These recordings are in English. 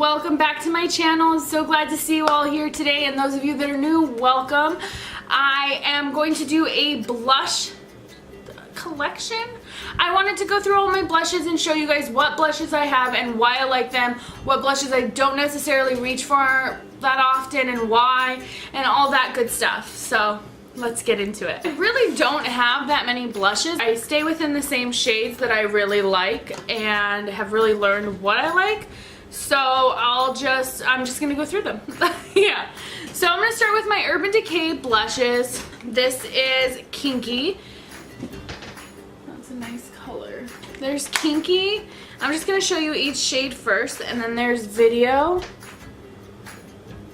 welcome back to my channel. So glad to see you all here today, and those of you that are new, welcome. I am going to do a blush collection. I wanted to go through all my blushes and show you guys what blushes I have and why I like them, what blushes I don't necessarily reach for that often and why, and all that good stuff. So let's get into it. I really don't have that many blushes. I stay within the same shades that I really like and have really learned what I like. So I'm just gonna go through them. Yeah. So I'm gonna start with my Urban Decay blushes. This is Kinky. That's a nice color. There's Kinky. I'm just gonna show you each shade first, and then there's Video.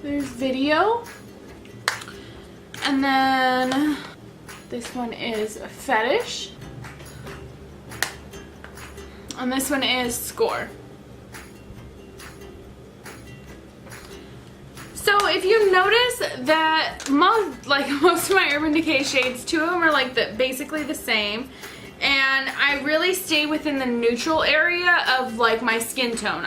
There's Video. And then this one is Fetish. And this one is Score. So if you notice that most of my Urban Decay shades, two of them are basically the same. And I really stay within the neutral area of like my skin tone.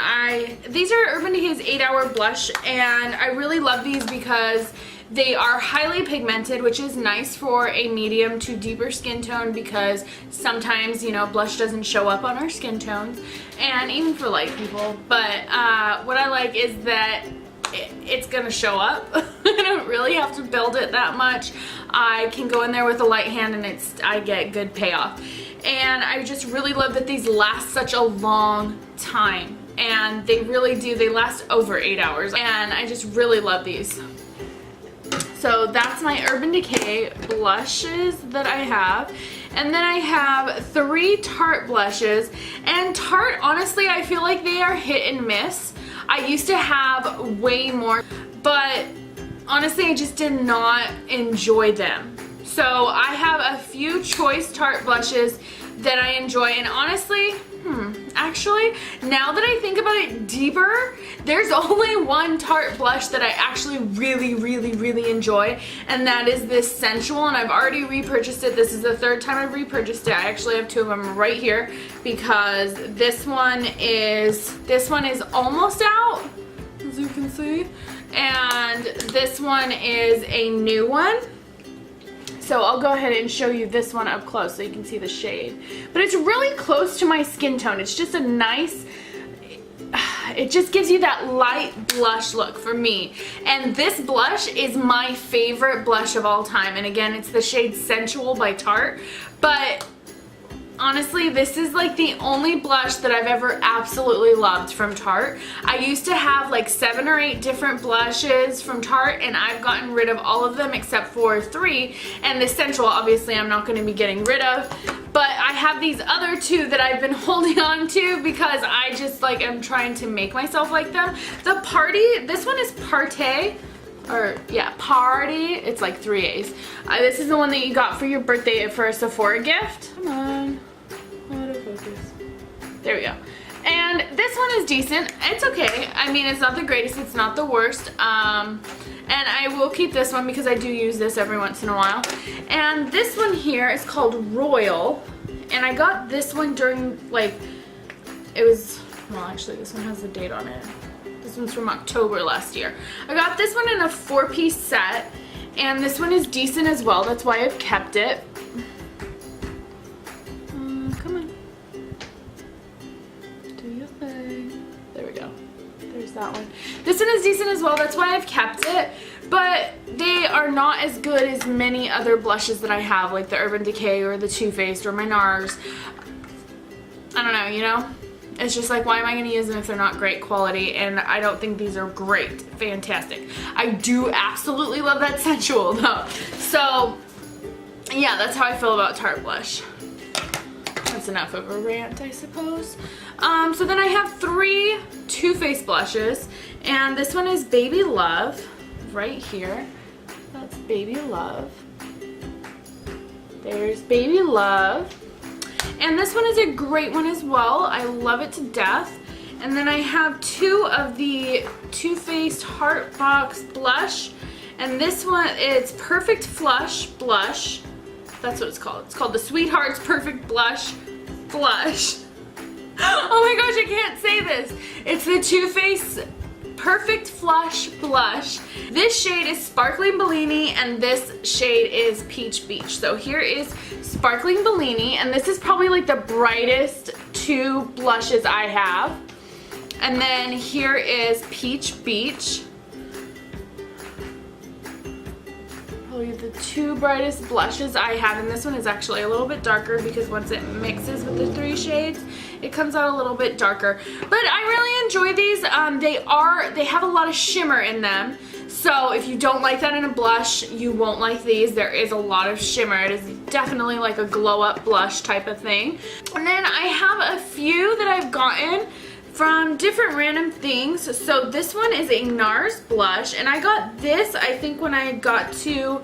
These are Urban Decay's 8-hour blush, and I really love these because they are highly pigmented, which is nice for a medium to deeper skin tone, because sometimes, you know, blush doesn't show up on our skin tones, and even for light people. But what I like is that it's gonna show up. I don't really have to build it that much. I can go in there with a light hand and I get good payoff. And I just really love that these last such a long time. And they really do, they last over 8 hours. And I just really love these. So that's my Urban Decay blushes that I have. And then I have 3 Tarte blushes. And Tarte, honestly, I feel like they are hit and miss. I used to have way more, but honestly, I just did not enjoy them. So I have a few choice Tarte blushes that I enjoy, and honestly, actually, now that I think about it deeper, there's only one Tarte blush that I actually really enjoy, and that is this Sensual, and I've already repurchased it. This is the 3rd time I've repurchased it. I actually have 2 of them right here because this one is almost out, as you can see, and this one is a new one. So I'll go ahead and show you this one up close so you can see the shade. But it's really close to my skin tone. It's just a nice, it just gives you that light blush look for me. And this blush is my favorite blush of all time. And again, it's the shade Sensual by Tarte. But honestly, this is like the only blush that I've ever absolutely loved from Tarte. I used to have like 7 or 8 different blushes from Tarte, and I've gotten rid of all of them except for 3. And the Sensual, obviously, I'm not going to be getting rid of. But I have these other 2 that I've been holding on to because I just am trying to make myself like them. The Party, this one is Party. Or yeah, Party. It's like 3 A's. This is the one that you got for your birthday for a Sephora gift. Come on, autofocus. There we go. And this one is decent. It's okay. I mean, it's not the greatest. It's not the worst. And I will keep this one because I do use this every once in a while. And this one here is called Royal. And I got this one during well, actually, this one has the date on it. This one's from October last year. I got this one in a 4-piece set, and this one is decent as well. That's why I've kept it. Come on. Do your thing. There we go. There's that one. This one is decent as well. That's why I've kept it. But they are not as good as many other blushes that I have, like the Urban Decay or the Too Faced or my NARS. I don't know, you know? It's just like, why am I going to use them if they're not great quality? And I don't think these are great. Fantastic. I do absolutely love that Sensual though. So yeah, that's how I feel about Tarte blush. That's enough of a rant, I suppose. So then I have 3 Too Faced blushes, and this one is Baby Love right here. That's Baby Love. There's Baby Love. And this one is a great one as well. I love it to death. And then I have 2 of the Too Faced Heart Box Blush. And this one, it's Perfect Flush Blush. That's what it's called. It's called the Sweethearts Perfect Blush. Oh my gosh, I can't say this. It's the Too Faced Perfect Flush Blush. This shade is Sparkling Bellini and this shade is Peach Beach. So here is Sparkling Bellini, and this is probably like the brightest two blushes I have. And then here is Peach Beach. Probably the two brightest blushes I have, and this one is actually a little bit darker because once it mixes with the three shades, it comes out a little bit darker. But I really enjoy these. They have a lot of shimmer in them. So if you don't like that in a blush, you won't like these. There is a lot of shimmer. It is definitely like a glow up blush type of thing. And then I have a few that I've gotten from different random things. So this one is a NARS blush, and I got this I think when I got to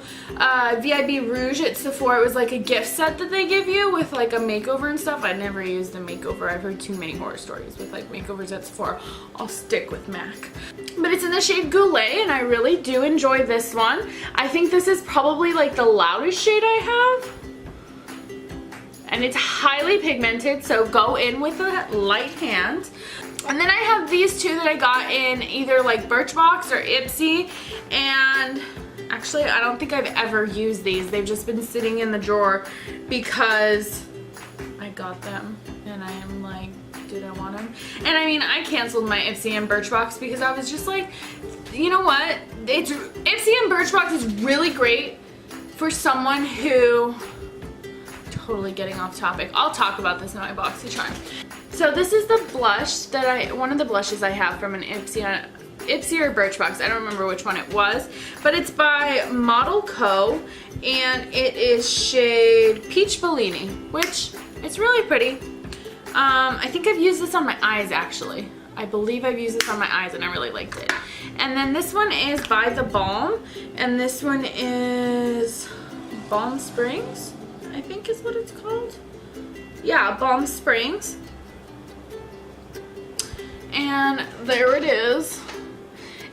VIB Rouge at Sephora. It was like a gift set that they give you with like a makeover and stuff. I never used a makeover. I've heard too many horror stories with like makeovers at Sephora. I'll stick with MAC. But it's in the shade Goulet, and I really do enjoy this one. I think this is probably like the loudest shade I have. And it's highly pigmented, so go in with a light hand. And then I have these two that I got in either like Birchbox or Ipsy, and actually I don't think I've ever used these. They've just been sitting in the drawer because I got them and I am like, did I want them? And I mean, I canceled my Ipsy and Birchbox because I was just like, you know what? Ipsy and Birchbox is really great for someone who, totally getting off topic. I'll talk about this in my BoxyCharm. So this is the blush that one of the blushes I have from an Ipsy or Birchbox. I don't remember which one it was, but it's by Model Co. and it is shade Peach Bellini, which it's really pretty. I think I've used this on my eyes actually. I believe I've used this on my eyes and I really liked it. And then this one is by The Balm, and this one is Balm Springs, I think is what it's called. Yeah, Balm Springs. And there it is.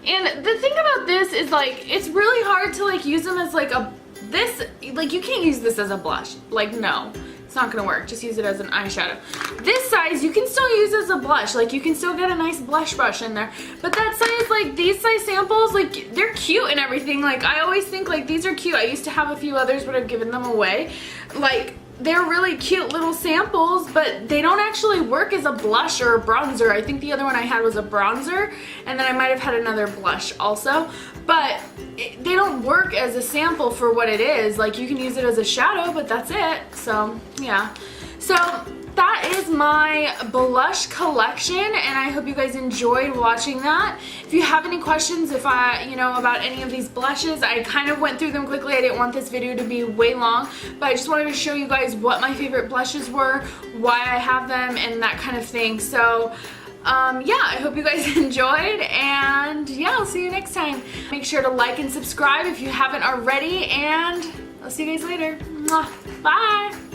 And the thing about this is like, it's really hard to like use them as like like you can't use this as a blush. Like no, it's not gonna work. Just use it as an eyeshadow. This size you can still use as a blush. Like you can still get a nice blush brush in there. But that size, like these size samples, like they're cute and everything. Like I always think like these are cute. I used to have a few others but I've given them away. Like they're really cute little samples, but they don't actually work as a blush or a bronzer. I think the other one I had was a bronzer, and then I might have had another blush also. But they don't work as a sample for what it is. Like you can use it as a shadow, but that's it. So yeah. So that is my blush collection, and I hope you guys enjoyed watching that. If you have any questions about any of these blushes, I kind of went through them quickly. I didn't want this video to be way long, but I just wanted to show you guys what my favorite blushes were, why I have them, and that kind of thing. So yeah, I hope you guys enjoyed, and yeah, I'll see you next time. Make sure to like and subscribe if you haven't already, and I'll see you guys later. Mwah. Bye!